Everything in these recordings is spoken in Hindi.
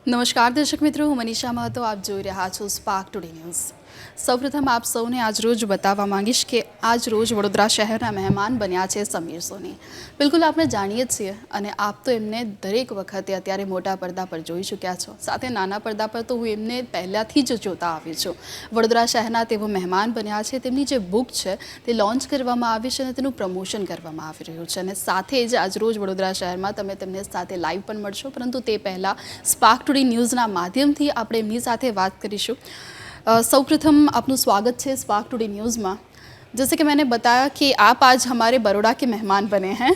નમસ્કાર દર્શક મિત્રો, હું મનીષા મહતો. આપ જોઈ રહ્યા છો સ્પાર્ક ટુડે ન્યૂઝ. સૌપ્રથમ આપ સૌને આજ રોજ બતાવવા માંગીશ કે આજ રોજ વડોદરા શહેરના મહેમાન બન્યા છે સમીર સોની. બિલકુલ આપણે જાણીએ જ છીએ અને આપ તો એમને દરેક વખતે અત્યારે મોટા પડદા પર જોઈ ચૂક્યા છો. સાથે નાના પડદા પર તો હું એમને પહેલાંથી જ જોતા આવી છું. વડોદરા શહેરના તેઓ મહેમાન બન્યા છે. તેમની જે બુક છે તે લોન્ચ કરવામાં આવી છે અને તેનું પ્રમોશન કરવામાં આવી રહ્યું છે. અને સાથે જ આજરોજ વડોદરા શહેરમાં તમે તેમને સાથે લાઈવ પણ મળશો, પરંતુ તે પહેલાં સ્પાર્ક ટુડે ન્યૂઝના માધ્યમથી આપણે એમની સાથે વાત કરીશું. સૌप्रथम आपનું स्वागत है स्पार्क टुडे न्यूज़ में. जैसे कि मैंने बताया कि आप आज हमारे बड़ौदा के मेहमान बने हैं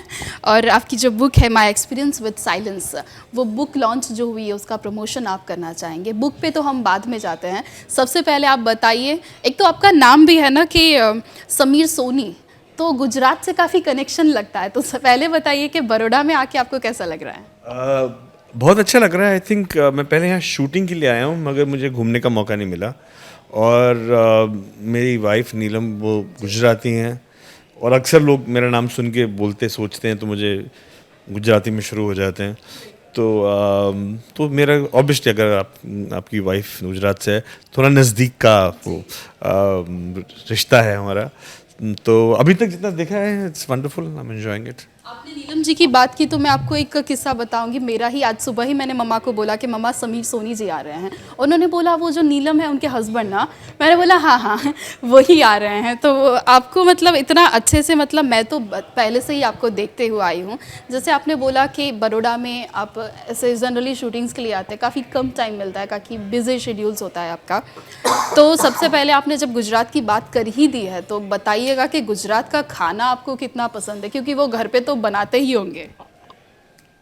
और आपकी जो बुक है माय एक्सपीरियंस विद साइलेंस, वो बुक लॉन्च जो हुई है उसका प्रमोशन आप करना चाहेंगे. बुक पे तो हम बाद में जाते हैं. सबसे पहले आप बताइए, एक तो आपका नाम भी है ना कि समीर सोनी, तो गुजरात से काफ़ी कनेक्शन लगता है. तो पहले बताइए कि बड़ौदा में आके आपको कैसा लग रहा है? बहुत अच्छा लग रहा है. आई थिंक मैं पहले यहाँ शूटिंग के लिए आया हूँ मगर मुझे घूमने का मौका नहीं मिला. और मेरी वाइफ नीलम वो गुजराती हैं और अक्सर लोग मेरा नाम सुन के बोलते सोचते हैं तो मुझे गुजराती में शुरू हो जाते हैं. तो मेरा ऑब्वियसली अगर आपकी वाइफ गुजरात से है, थोड़ा नज़दीक का वो रिश्ता है हमारा. तो अभी तक जितना देखा है it's wonderful. I am enjoying it. आपने नीलम जी की बात की तो मैं आपको एक किस्सा बताऊंगी. मेरा ही आज सुबह ही मैंने मम्मा को बोला कि मम्मा समीर सोनी जी आ रहे हैं. उन्होंने बोला वो जो नीलम है उनके हस्बैंड ना. मैंने बोला हाँ हाँ वही आ रहे हैं. तो आपको मतलब इतना अच्छे से, मतलब मैं तो पहले से ही आपको देखते हुए आई हूँ. जैसे आपने बोला कि बड़ौदा में आप ऐसे जनरली शूटिंग्स के लिए आते हैं, काफ़ी कम टाइम मिलता है, काफ़ी बिजी शेड्यूल्स होता है आपका. तो सबसे पहले आपने जब गुजरात की बात कर ही दी है तो बताइएगा कि गुजरात का खाना आपको कितना पसंद है, क्योंकि वो घर पे तो बनाते ही होंगे.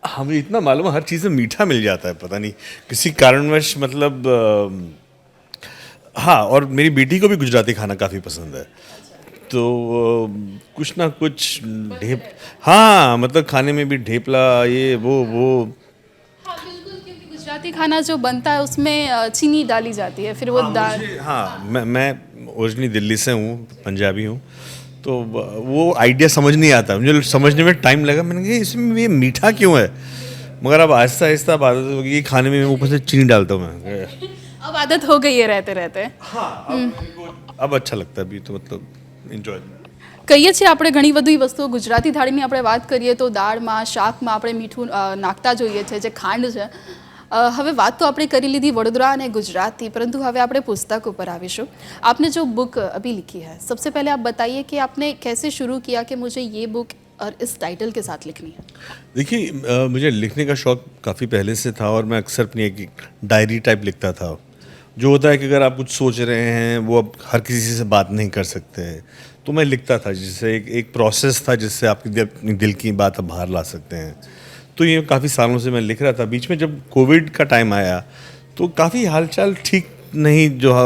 हमें इतना मालूम है हर चीज़ में मीठा मिल जाता है, पता नहीं किसी कारणवश. मतलब हाँ, और मेरी बेटी को भी गुजराती खाना काफ़ी पसंद है. तो कुछ ना कुछ हाँ, मतलब खाने में भी ढेपला ये वो. हाँ बिल्कुल, क्योंकि गुजराती खाना जो बनता है उसमें चीनी डाली जाती है, फिर वो दाल. हाँ, मैं ओरिजिनली दिल्ली से हूँ, पंजाबी हूँ. तो वो आइडिया समझ नहीं आता, मुझे समझने में टाइम लगा. मैंने कहा इसमें ये मीठा क्यों है, मगर अब आहिस्ता आहिस्ता अब आदत हो गई. खाने में ऊपर से चीनी डालता हूँ मैं. अब आदत हो गई है रहते रहते. हाँ, अब अच्छा लगता है. अभी तो मतलब एंजॉय. કહીએ છીએ આપણે ઘણી બધી વસ્તુઓ ગુજરાતી થાળીની આપણે વાત કરીએ તો દાળમાં શાકમાં આપણે મીઠું નાખતા જોઈએ છે, જે ખાંડ છે. હવે વાત તો આપણે કરી લીધી વડોદરા અને ગુજરાતથી, પરંતુ હવે આપણે પુસ્તક ઉપર આવીશું. आपने जो बुक अभी लिखी है, सबसे पहले आप बताइए कि आपने कैसे शुरू किया कि मुझे ये बुक और इस टाइटल के साथ लिखनी है. देखिए, मुझे लिखने का शौक़ काफ़ी पहले से था और मैं अक्सर अपनी एक डायरी टाइप लिखता था. जो होता है कि अगर आप कुछ सोच रहे हैं वो अब हर किसी से बात नहीं कर सकते हैं, तो मैं लिखता था, जिससे एक प्रोसेस था जिससे अपनी दिल की बात आप बाहर ला सकते हैं. तो ये काफ़ी सालों से मैं लिख रहा था. बीच में जब कोविड का टाइम आया तो काफ़ी हालचाल ठीक नहीं जो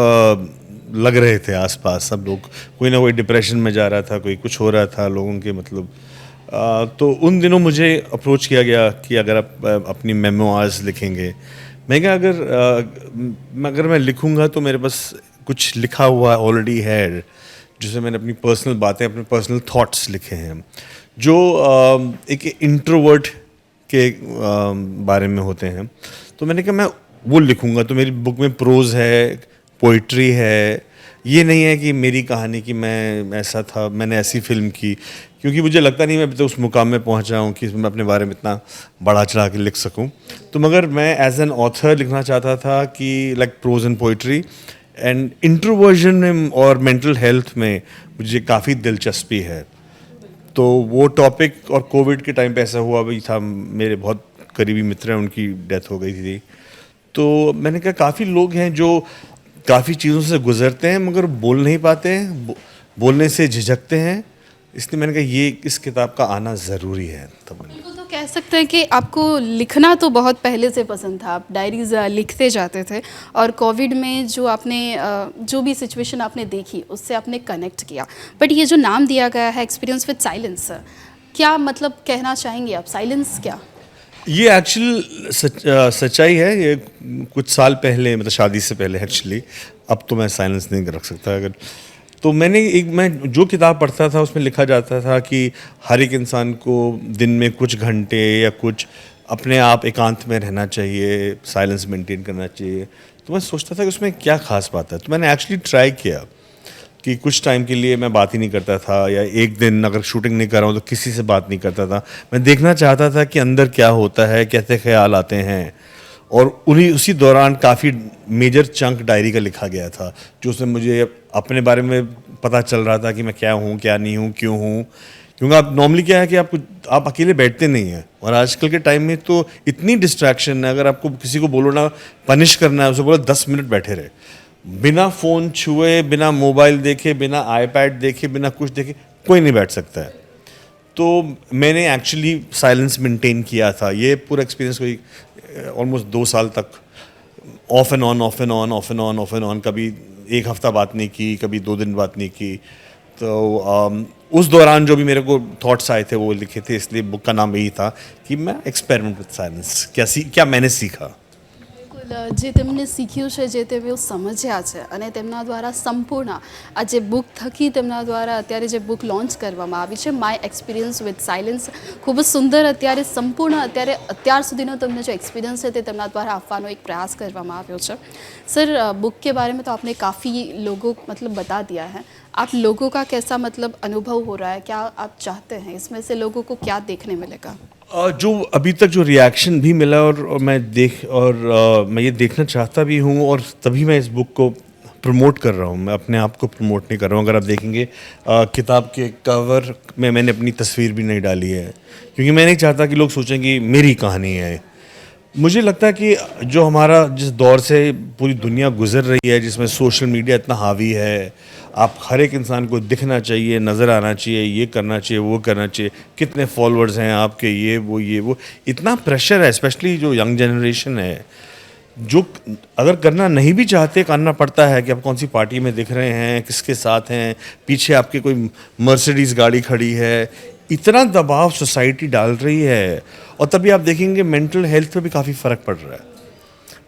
लग रहे थे आसपास. सब लोग कोई ना कोई डिप्रेशन में जा रहा था, कोई कुछ हो रहा था लोगों के मतलब. तो उन दिनों मुझे अप्रोच किया गया कि अगर आप अपनी मेमोइर्स लिखेंगे. मैं क्या, अगर मैं लिखूंगा तो मेरे पास कुछ लिखा हुआ ऑलरेडी है, जिसमें मैंने अपनी पर्सनल बातें, अपने पर्सनल थॉट्स लिखे हैं जो एक इंट्रोवर्ट के बारे में होते हैं. तो मैंने कहा मैं वो लिखूंगा. तो मेरी बुक में प्रोज है, पोइट्री है. ये नहीं है कि मेरी कहानी कि मैं ऐसा था, मैंने ऐसी फिल्म की, क्योंकि मुझे लगता नहीं मैं अभी तक उस मुकाम में पहुंचा हूँ कि मैं अपने बारे में इतना बढ़ा चढ़ा के लिख सकूँ. तो मगर मैं एज एन ऑथर लिखना चाहता था कि like prose and poetry. And introversion में और मेंटल हेल्थ में मुझे काफ़ी दिलचस्पी है. तो वो टॉपिक, और कोविड के टाइम पे ऐसा हुआ भी था, मेरे बहुत करीबी मित्र हैं उनकी डेथ हो गई थी. तो मैंने कहा काफ़ी लोग हैं जो काफ़ी चीज़ों से गुजरते हैं मगर बोल नहीं पाते हैं, बोलने से झिझकते हैं. इसलिए मैंने कहा ये इस किताब का आना ज़रूरी है. तब बिल्कुल, तो कह सकते हैं कि आपको लिखना तो बहुत पहले से पसंद था, आप डायरीज लिखते जाते थे, और कोविड में जो आपने जो भी सिचुएशन आपने देखी उससे आपने कनेक्ट किया. बट ये जो नाम दिया गया है एक्सपीरियंस विद साइलेंस, क्या मतलब कहना चाहेंगे आप? साइलेंस क्या? ये एक्चुअल सच्चाई है. ये कुछ साल पहले, मतलब शादी से पहले एक्चुअली, अब तो मैं साइलेंस नहीं रख सकता. अगर तो मैं जो किताब पढ़ता था उसमें लिखा जाता था कि हर एक इंसान को दिन में कुछ घंटे या कुछ अपने आप एकांत में रहना चाहिए, साइलेंस मेंटेन करना चाहिए। तो मैं सोचता था कि उसमें क्या ख़ास बात है। तो मैंने एक्चुअली ट्राई किया कि कुछ टाइम के लिए मैं बात ही नहीं करता था, या एक दिन अगर शूटिंग नहीं कर रहा हूँ तो किसी से बात नहीं करता था। मैं देखना चाहता था कि अंदर क्या होता है, कैसे ख्याल आते हैं। और उसी दौरान काफ़ी मेजर चंक डायरी का लिखा गया था, जो उसमें मुझे अपने बारे में पता चल रहा था कि मैं क्या हूँ, क्या नहीं हूँ, क्यों हूँ। क्योंकि आप नॉर्मली क्या है कि आप अकेले बैठते नहीं हैं, और आजकल के टाइम में तो इतनी डिस्ट्रैक्शन है। अगर आपको किसी को बोलो ना पनिश करना है, उसे बोलो 10 मिनट बैठे रहे, बिना फ़ोन छुए, बिना मोबाइल देखे, बिना आईपैड देखे, बिना कुछ देखे कोई नहीं बैठ सकता है। तो मैंने एक्चुअली साइलेंस मेंटेन किया था। ये पूरा एक्सपीरियंस कोई ऑलमोस्ट 2 साल तक of and on, of and on, of and on, of and on, कभी 1 हफ्ता बात नहीं की, कभी 2 दिन बात नहीं की। तो उस दौरान जो भी मेरे को थॉट्स आए थे वो लिखे थे, इसलिए बुक का नाम यही था कि मैं एक्सपेरिमेंट विद साइलेंस क्या मैंने सीखा। બિલકુલ જે તેમને શીખ્યું છે, જે તેઓ સમજ્યા છે અને તેમના દ્વારા સંપૂર્ણ આ જે બુક થકી તેમના દ્વારા અત્યારે જે બુક લોન્ચ કરવામાં આવી છે, માય એક્સપિરિયન્સ વિથ સાયલેન્સ, ખૂબ જ સુંદર અત્યારે સંપૂર્ણ અત્યાર સુધીનો તમને जो एक्सपीरियंस है તે તેમના દ્વારા આપવાનો એક પ્રયાસ કરવામાં આવ્યો છે। सर, बुक के बारे में तो आपने काफ़ी लोगों मतलब बता दिया है, आप लोगों का कैसा मतलब अनुभव हो रहा है, क्या आप चाहते हैं इसमें से लोगों को क्या देखने मिलेगा? जो अभी तक जो रिएक्शन भी मिला, और मैं ये देखना चाहता भी हूँ, और तभी मैं इस बुक को प्रमोट कर रहा हूँ। मैं अपने आप को प्रमोट नहीं कर रहा हूँ। अगर आप देखेंगे किताब के कवर में मैंने अपनी तस्वीर भी नहीं डाली है, क्योंकि मैं नहीं चाहता कि लोग सोचें कि मेरी कहानी है। मुझे लगता है कि जो हमारा जिस दौर से पूरी दुनिया गुजर रही है, जिसमें सोशल मीडिया इतना हावी है, आप हर एक इंसान को दिखना चाहिए, नज़र आना चाहिए, ये करना चाहिए, वो करना चाहिए, कितने फॉलोअर्स हैं आपके, ये वो, इतना प्रेशर है। स्पेशली जो यंग जनरेशन है, जो अगर करना नहीं भी चाहते, करना पड़ता है कि आप कौन सी पार्टी में दिख रहे हैं, किसके साथ हैं, पीछे आपके कोई मर्सिडीज़ गाड़ी खड़ी है। इतना दबाव सोसाइटी डाल रही है, और तभी आप देखेंगे मेंटल हेल्थ पे भी काफ़ी फ़र्क पड़ रहा है।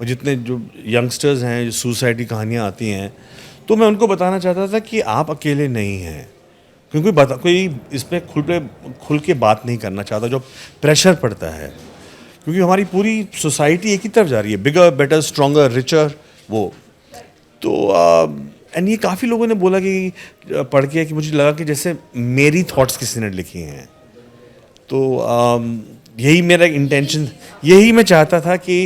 और जितने जो यंगस्टर्स हैं, जो सुसाइड की कहानियाँ आती हैं, तो मैं उनको बताना चाहता था कि आप अकेले नहीं हैं। क्योंकि कोई इस पे खुल के बात नहीं करना चाहता, जो प्रेशर पड़ता है। क्योंकि हमारी पूरी सोसाइटी एक ही तरफ जा रही है, बिगर, बेटर, स्ट्रॉन्गर, रिचर, वो। तो एंड ये काफ़ी लोगों ने बोला कि पढ़ के कि मुझे लगा कि जैसे मेरी थॉट्स किसी ने लिखी हैं। तो यही मेरा इंटेंशन, यही मैं चाहता था कि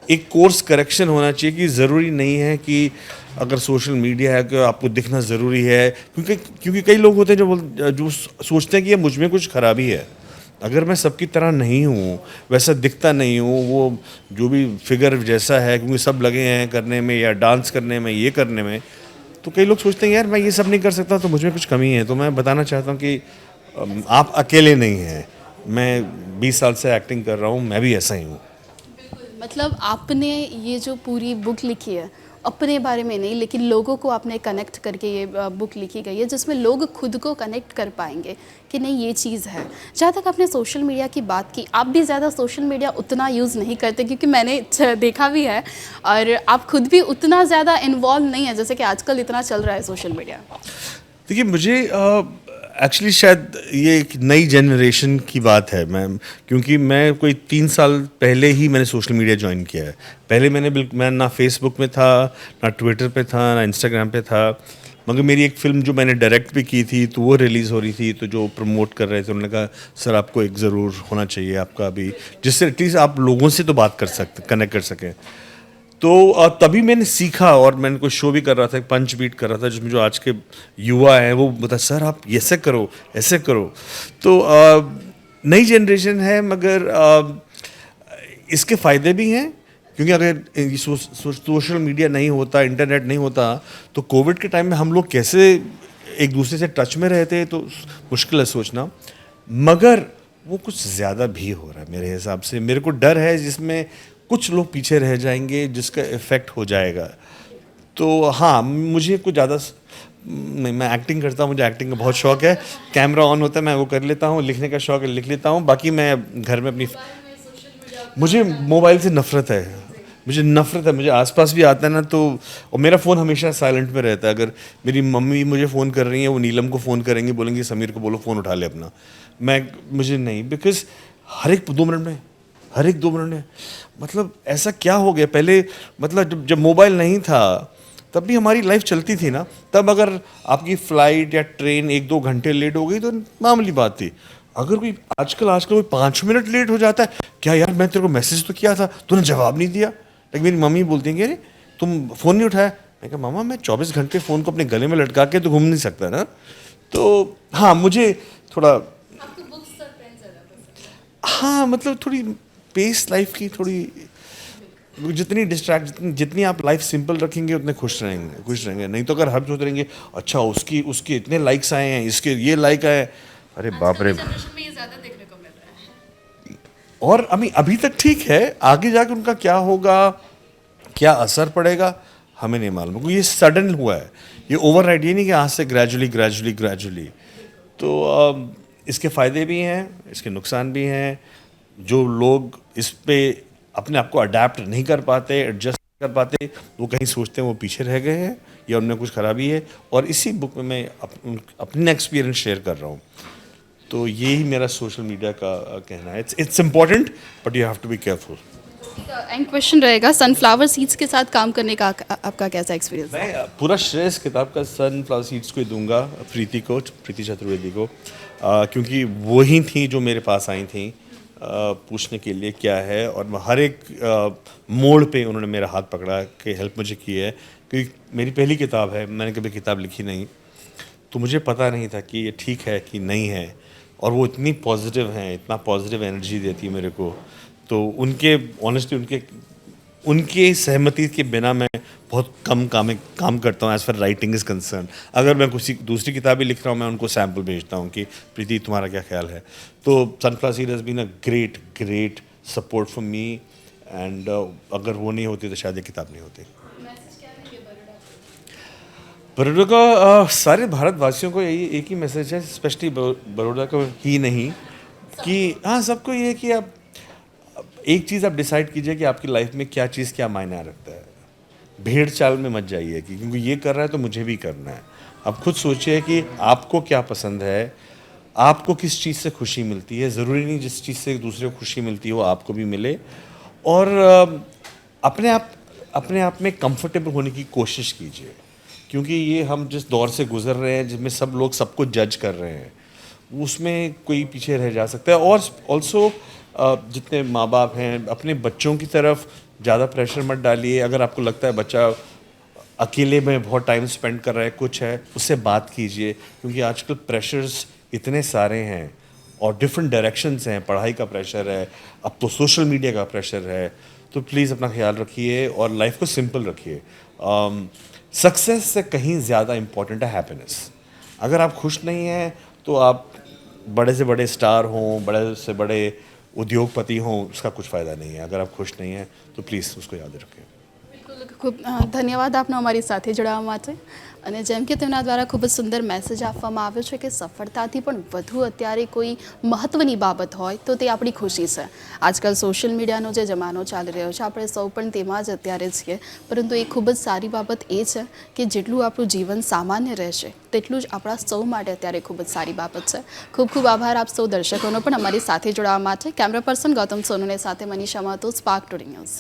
एक कोर्स करेक्शन होना चाहिए, कि ज़रूरी नहीं है कि अगर सोशल मीडिया है कि आपको दिखना ज़रूरी है। क्योंकि कई लोग होते हैं जो सोचते हैं कि ये मुझ में कुछ खराबी है। अगर मैं सबकी तरह नहीं हूँ, वैसा दिखता नहीं हूँ, वो जो भी फिगर जैसा है, क्योंकि सब लगे हैं करने में, या डांस करने में, ये करने में, तो कई लोग सोचते हैं यार मैं ये सब नहीं कर सकता, तो मुझ में कुछ कमी है। तो मैं बताना चाहता हूँ कि आप अकेले नहीं हैं। मैं 20 साल से एक्टिंग कर रहा हूँ, मैं भी ऐसा ही हूँ। मतलब आपने ये जो पूरी बुक लिखी है, अपने बारे में नहीं लेकिन लोगों को आपने कनेक्ट करके ये बुक लिखी गई है, जिसमें लोग खुद को कनेक्ट कर पाएंगे कि नहीं ये चीज़ है। जहाँ तक आपने सोशल मीडिया की बात की, आप भी ज़्यादा सोशल मीडिया उतना यूज़ नहीं करते, क्योंकि मैंने देखा भी है, और आप खुद भी उतना ज़्यादा इन्वॉल्व नहीं है जैसे कि आजकल इतना चल रहा है सोशल मीडिया। देखिए, मुझे एक्चुअली शायद ये एक नई जनरेशन की बात है। क्योंकि मैं कोई 3 साल पहले ही मैंने सोशल मीडिया ज्वाइन किया है। पहले मैं ना फेसबुक में था, ना ट्विटर पे था, ना इंस्टाग्राम पे था। मगर मेरी एक फ़िल्म जो मैंने डायरेक्ट भी की थी, तो वो रिलीज़ हो रही थी, तो जो प्रमोट कर रहे थे उन्होंने कहा सर आपको एक ज़रूर होना चाहिए आपका भी, जिससे एटलीस्ट आप लोगों से तो बात कर सकते, कनेक्ट कर सकें। तो तभी मैंने सीखा, और मैंने कोई शो भी कर रहा था, पंच बीट कर रहा था, जिसमें जो आज के युवा हैं वो बता सर आप ऐसे करो, ऐसे करो। तो नई जनरेशन है, मगर इसके फ़ायदे भी हैं। क्योंकि अगर सोशल मीडिया नहीं होता, इंटरनेट नहीं होता, तो कोविड के टाइम में हम लोग कैसे एक दूसरे से टच में रहते, तो मुश्किल है सोचना। मगर वो कुछ ज़्यादा भी हो रहा है मेरे हिसाब से। मेरे को डर है जिसमें कुछ लोग पीछे रह जाएंगे, जिसका इफ़ेक्ट हो जाएगा। तो हाँ, मुझे कुछ ज़्यादा मैं एक्टिंग करता हूँ, मुझे एक्टिंग का बहुत शौक़ है। कैमरा ऑन होता है मैं वो कर लेता हूँ, लिखने का शौक़ है लिख लेता हूँ। बाकी मैं घर में मुझे मोबाइल से नफ़रत है, मुझे आसपास भी आता है ना, तो और मेरा फ़ोन हमेशा साइलेंट में रहता है। अगर मेरी मम्मी मुझे फ़ोन कर रही हैं, वो नीलम को फ़ोन करेंगी, बोलेंगी समीर को बोलो फ़ोन उठा ले अपना। मुझे नहीं, बिकॉज़ हर एक 2 मिनट में हर एक 2 मिनट में, मतलब ऐसा क्या हो गया? पहले मतलब जब जब मोबाइल नहीं था तब भी हमारी लाइफ चलती थी ना, तब अगर आपकी फ्लाइट या ट्रेन 1-2 घंटे लेट हो गई तो मामूली बात थी। अगर कोई आजकल आजकल कोई 5 मिनट लेट हो जाता है, क्या यार मैं तेरे को मैसेज तो किया था, तूने जवाब नहीं दिया। लेकिन मेरी मम्मी बोलती हैं कि अरे तुम फ़ोन नहीं उठाया। मैं कहा मामा मैं 24 घंटे फ़ोन को अपने गले में लटका के तो घूम नहीं सकता ना। तो हाँ, मुझे थोड़ा, हाँ मतलब थोड़ी पेस लाइफ की थोड़ी, जितनी डिस्ट्रैक्ट जितनी आप लाइफ सिंपल रखेंगे उतने खुश रहेंगे। नहीं तो अगर हर सोच रहेंगे अच्छा उसकी उसके इतने लाइक्स आए हैं, इसके ये लाइक आए हैं, अरे बाप रे। जनरेशन में ये ज़्यादा देखने को मिल रहा है। और अभी अभी तक ठीक है, आगे जाके उनका क्या होगा, क्या असर पड़ेगा, हमें नहीं मालूम, क्योंकि ये सडन हुआ है, ये ओवरनाइट, ये नहीं कि आज से ग्रेजुअली ग्रेजुअली ग्रेजुअली। तो इसके फ़ायदे भी हैं, इसके नुकसान भी हैं। जो लोग इस पे अपने आप को अडेप्ट नहीं कर पाते, एडजस्ट नहीं कर पाते, वो कहीं सोचते हैं वो पीछे रह गए हैं या उनमें कुछ खराबी है। और इसी बुक में मैं अपना एक्सपीरियंस शेयर कर रहा हूँ। तो यही मेरा सोशल मीडिया का कहना है। It's important but you have to be careful. And question रहेगा, सनफ्लावर सीड्स के साथ काम करने का आपका कैसा एक्सपीरियंस है? मैं पूरा श्रेय इस किताब का सनफ्लावर सीड्स को ही दूंगा, प्रीति चतुर्वेदी को, क्योंकि वो ही थी जो मेरे पास आई थी पूछने के लिए क्या है। और हर एक मोड़ पे उन्होंने मेरा हाथ पकड़ा के हेल्प मुझे की है, क्योंकि मेरी पहली किताब है, मैंने कभी किताब लिखी नहीं, तो मुझे पता नहीं था कि ये ठीक है कि नहीं है। और वो इतनी पॉजिटिव हैं, इतना पॉजिटिव एनर्जी देती है मेरे को। तो उनके ऑनेस्टली उनके सहमति के बिना मैं बहुत कम काम करता हूँ as for writing is concern. अगर मैं किसी दूसरी किताबें लिख रहा हूँ, मैं उनको सैम्पल भेजता हूँ कि प्रीति तुम्हारा क्या ख्याल है। तो sunflower seed has been a great support for me, and अगर वो नहीं होती तो शायद ये किताब नहीं होती। बड़ौदा का सारे भारतवासियों को यही एक ही मैसेज है, स्पेशली बड़ौदा को ही नहीं, कि हाँ सबको ये है कि आप एक चीज़ आप डिसाइड कीजिए कि आपकी लाइफ में क्या चीज़ क्या मायने रखता है। भेड़ चाल में मत जाइए कि क्योंकि ये कर रहा है तो मुझे भी करना है। आप खुद सोचिए कि आपको क्या पसंद है, आपको किस चीज़ से खुशी मिलती है। ज़रूरी नहीं जिस चीज़ से दूसरे को खुशी मिलती है वो आपको भी मिले। और अपने आप में कंफर्टेबल होने की कोशिश कीजिए, क्योंकि ये हम जिस दौर से गुजर रहे हैं जिसमें सब लोग सबको जज कर रहे हैं, उसमें कोई पीछे रह जा सकता है। और ऑल्सो जितने माँ बाप हैं, अपने बच्चों की तरफ ज़्यादा प्रेशर मत डालिए। अगर आपको लगता है बच्चा अकेले में बहुत टाइम स्पेंड कर रहा है, कुछ है, उससे बात कीजिए, क्योंकि आजकल प्रेशर्स इतने सारे हैं और डिफरेंट डायरेक्शंस हैं। पढ़ाई का प्रेशर है, अब तो सोशल मीडिया का प्रेशर है। तो प्लीज़ अपना ख्याल रखिए और लाइफ को सिंपल रखिए। सक्सेस से कहीं ज़्यादा इम्पॉर्टेंट है हैप्पीनेस। अगर आप खुश नहीं हैं तो आप बड़े से बड़े स्टार हों, बड़े से बड़े उद्योगपति हों, उसका कुछ फ़ायदा नहीं है। अगर आप खुश नहीं हैं तो प्लीज़ उसको याद रखें। બિલકુલ ખૂબ ધન્યવાદ આપનો અમારી સાથે જોડાવા માટે. અને જેમ કે તેમના દ્વારા ખૂબ જ સુંદર મેસેજ આપવામાં આવ્યો છે કે સફળતાથી પણ વધુ અત્યારે કોઈ મહત્ત્વની બાબત હોય તો તે આપણી ખુશી છે. આજકાલ સોશિયલ મીડિયાનો જે જમાનો ચાલી રહ્યો છે, આપણે સૌ પણ તેમાં જ અત્યારે છીએ. પરંતુ એ ખૂબ જ સારી બાબત એ છે કે જેટલું આપણું જીવન સામાન્ય રહેશે તેટલું જ આપણા સૌ માટે અત્યારે ખૂબ જ સારી બાબત છે. ખૂબ ખૂબ આભાર આપ સૌ દર્શકોનો પણ અમારી સાથે જોડાવા માટે. કેમેરા પર્સન ગૌતમ સોનુને સાથે Manisha Mahato, spark today news.